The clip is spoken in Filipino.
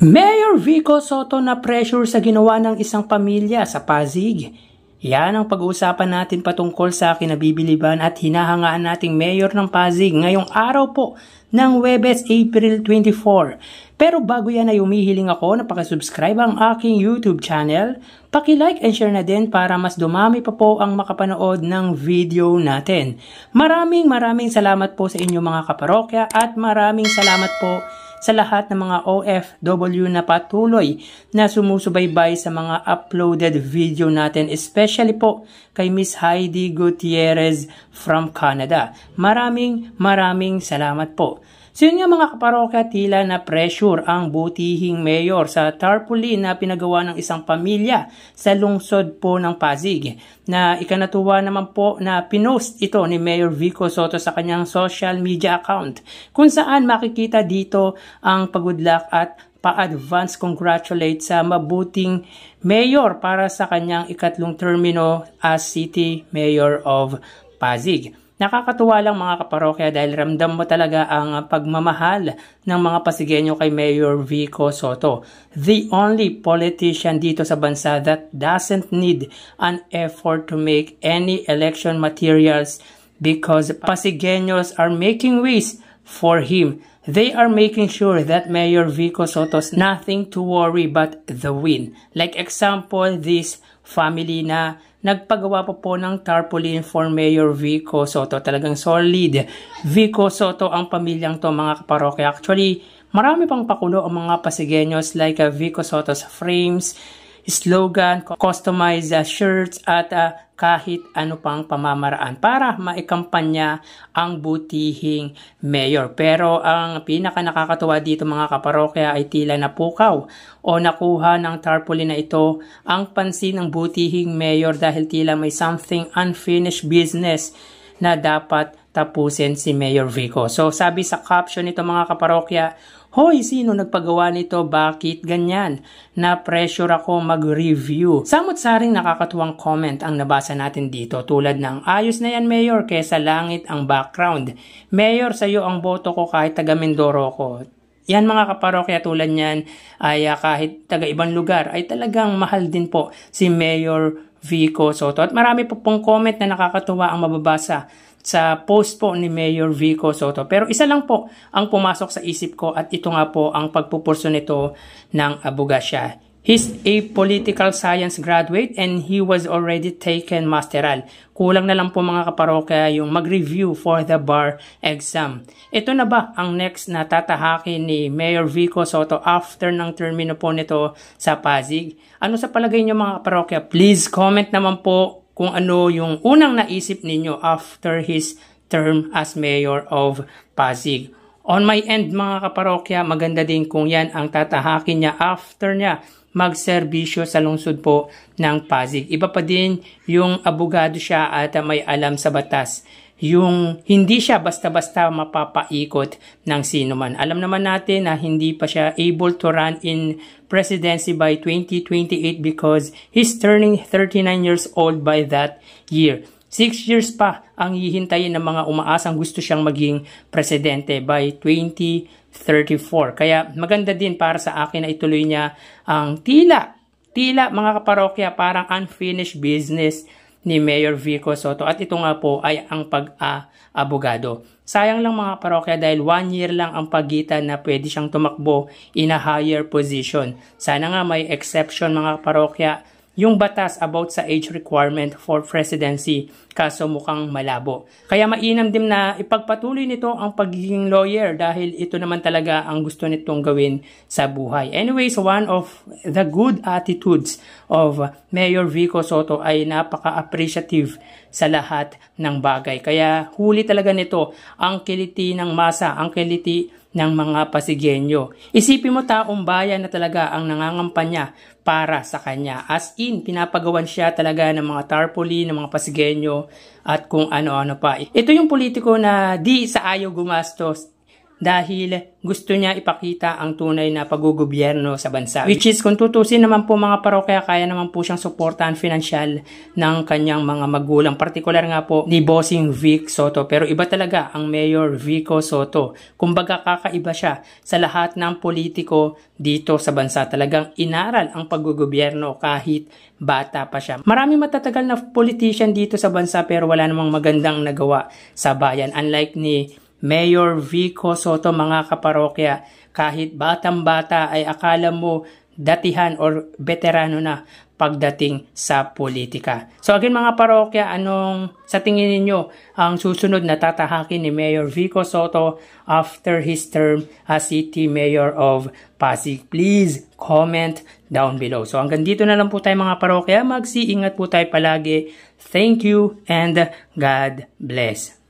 Mayor Vico Sotto na pressure sa ginawa ng isang pamilya sa Pasig. Yan ang pag-uusapan natin patungkol sa kinabibiliban at hinahangaan nating mayor ng Pasig ngayong araw po ng Huwebes, April 24. Pero bago yan ay humihiling ako na pakisubscribe ang aking YouTube channel, paki-like and share na din para mas dumami pa po ang makapanood ng video natin. Maraming salamat po sa inyo mga kaparokya at maraming salamat po sa lahat ng mga OFW na patuloy na sumusubaybay sa mga uploaded video natin, especially po kay Miss Heidi Gutierrez from Canada. Maraming salamat po. So yun nga mga kaparokya, tila na pressure ang butihing mayor sa tarpaulin na pinagawa ng isang pamilya sa lungsod po ng Pasig. Na ikanatuwa naman po na pinost ito ni Mayor Vico Sotto sa kanyang social media account, kung saan makikita dito ang pag-good luck at pa-advance congratulate sa mabuting mayor para sa kanyang ikatlong termino as City Mayor of Pasig. Nakakatuwa lang mga kaparokya dahil ramdam mo talaga ang pagmamahal ng mga Pasigueño kay Mayor Vico Sotto. The only politician dito sa bansa that doesn't need an effort to make any election materials because Pasigueños are making ways for him. They are making sure that Mayor Vico Sotto's nothing to worry but the win. Like example, this family na nagpagawa po ng tarpaulin for Mayor Vico Sotto. Talagang solid Vico Sotto ang pamilyang to mga kaparokya. Actually, marami pang pakulo ang mga Pasigueños like Vico Sotto's frames, slogan, customized shirts at kahit ano pang pamamaraan para maikampanya ang butihing mayor. Pero ang pinaka nakakatuwa dito mga kaparokya ay tila napukaw o nakuha ng tarpaulin na ito ang pansin ng butihing mayor dahil tila may something unfinished business na dapat tapusin si Mayor Vico. So sabi sa caption nito mga kaparokya, "Hoy, sino nagpagawa nito? Bakit ganyan? Na-pressure ako mag-review." Samot-saring nakakatuwang comment ang nabasa natin dito tulad ng, "Ayos na yan Mayor, kesa langit ang background. Mayor, sa'yo ang boto ko kahit taga Mindoro ko." Yan mga kaparokya, tulad niyan ay kahit taga ibang lugar ay talagang mahal din po si Mayor Vico Sotto. At marami po pong comment na nakakatuwa ang mababasa sa post po ni Mayor Vico Sotto. Pero isa lang po ang pumasok sa isip ko at ito nga po ang pagpupurso nito ng abogasya. He's a political science graduate and he was already taken masteral. Kulang na lang po mga kaparokya yung mag-review for the bar exam. Ito na ba ang next na tatahakin ni Mayor Vico Sotto after ng termino po nito sa Pasig? Ano sa palagay niyo mga kaparokya? Please comment naman po kung ano yung unang naisip ninyo after his term as Mayor of Pasig. On my end mga kaparokya, maganda din kung yan ang tatahakin niya after niya magserbisyo sa lungsod po ng Pasig. Iba pa din yung abogado siya at may alam sa batas. Yung hindi siya basta-basta mapapaikot ng sino man. Alam naman natin na hindi pa siya able to run in presidency by 2028 because he's turning 39 years old by that year. 6 years pa ang hihintayin ng mga umaasang gusto siyang maging presidente by 2034. Kaya maganda din para sa akin na ituloy niya ang tila mga kaparokya parang unfinished business ni Mayor Vico Sotto at ito nga po ay ang pag-abogado. Sayang lang mga parokya dahil 1 year lang ang pagitan na pwede siyang tumakbo in a higher position. Sana nga may exception mga parokya yung batas about sa age requirement for presidency, kaso mukhang malabo. Kaya mainam din na ipagpatuloy nito ang pagiging lawyer dahil ito naman talaga ang gusto nitong gawin sa buhay. Anyways, one of the good attitudes of Mayor Vico Sotto ay napaka-appreciative sa lahat ng bagay. Kaya huli talaga nito ang kiliti ng masa, ang kiliti ng mga Pasigueño. Isipin mo taong bayan na talaga ang nangangampanya para sa kanya. As in, pinapagawan siya talaga ng mga tarpaulin, ng mga Pasigueño at kung ano-ano pa. Ito yung politiko na di sa ayaw gumastos dahil gusto niya ipakita ang tunay na paggugobyerno sa bansa. Which is, kung tutusin naman po mga parokya, kaya naman po siyang suportahan financial ng kanyang mga magulang. Partikular nga po ni Bossing Vic Soto. Pero iba talaga ang Mayor Vico Soto. Kumbaga kakaiba siya sa lahat ng politiko dito sa bansa. Talagang inaral ang paggugobyerno kahit bata pa siya. Maraming matatagal na politician dito sa bansa pero wala namang magandang nagawa sa bayan. Unlike ni Mayor Vico Soto, mga kaparokya, kahit batang-bata ay akala mo datihan or veterano na pagdating sa politika. So again mga parokya, anong sa tingin ninyo ang susunod na tatahakin ni Mayor Vico Soto after his term as City Mayor of Pasig? Please comment down below. So hanggang dito na lang po tayo mga parokya. Mag-iingat po tayo palagi. Thank you and God bless.